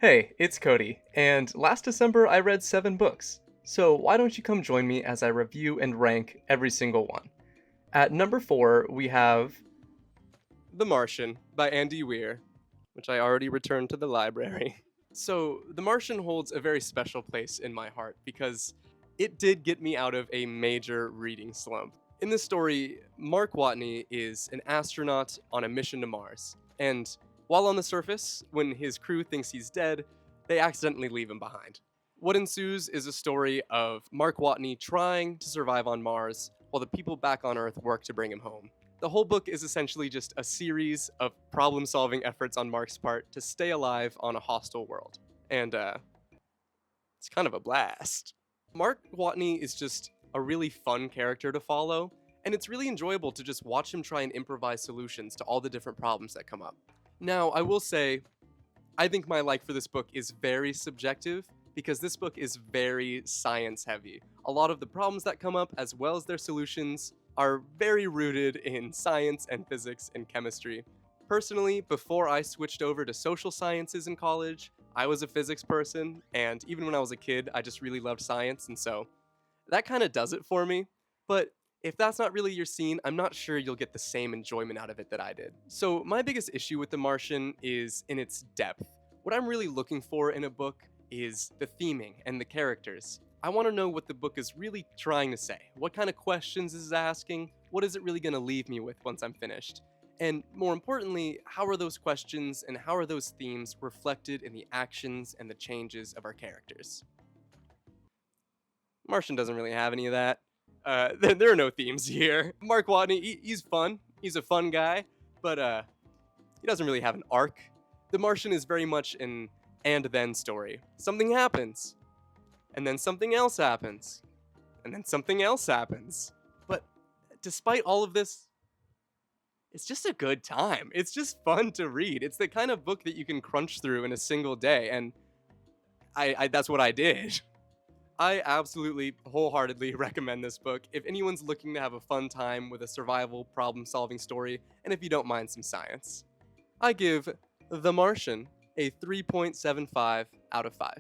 Hey, it's Cody, and last December I read 7 books. So why don't you come join me as I review and rank every single one? At number 4, we have. The Martian by Andy Weir, which I already returned to the library. So, The Martian holds a very special place in my heart because it did get me out of a major reading slump. In this story, Mark Watney is an astronaut on a mission to Mars, and while on the surface, when his crew thinks he's dead, they accidentally leave him behind. What ensues is a story of Mark Watney trying to survive on Mars while the people back on Earth work to bring him home. The whole book is essentially just a series of problem solving efforts on Mark's part to stay alive on a hostile world. And it's kind of a blast. Mark Watney is just a really fun character to follow, and it's really enjoyable to just watch him try and improvise solutions to all the different problems that come up. Now, I will say, I think my like for this book is very subjective because this book is very science heavy. A lot of the problems that come up, as well as their solutions, are very rooted in science and physics and chemistry. Personally, before I switched over to social sciences in college, I was a physics person, and even when I was a kid, I just really loved science, and so that kind of does it for me. But if that's not really your scene, I'm not sure you'll get the same enjoyment out of it that I did. So, my biggest issue with The Martian is in its depth. What I'm really looking for in a book is the theming and the characters. I want to know what the book is really trying to say. What kind of questions is it asking? What is it really going to leave me with once I'm finished? And more importantly, how are those questions and how are those themes reflected in the actions and the changes of our characters? Martian doesn't really have any of that. There are no themes here. Mark Watney, he's fun. He's a fun guy, but he doesn't really have an arc. The Martian is very much an and then story. Something happens, and then something else happens, and then something else happens. But despite all of this, it's just a good time. It's just fun to read. It's the kind of book that you can crunch through in a single day, and I that's what I did. I absolutely wholeheartedly recommend this book if anyone's looking to have a fun time with a survival problem solving story, and if you don't mind some science. I give The Martian a 3.75 out of 5.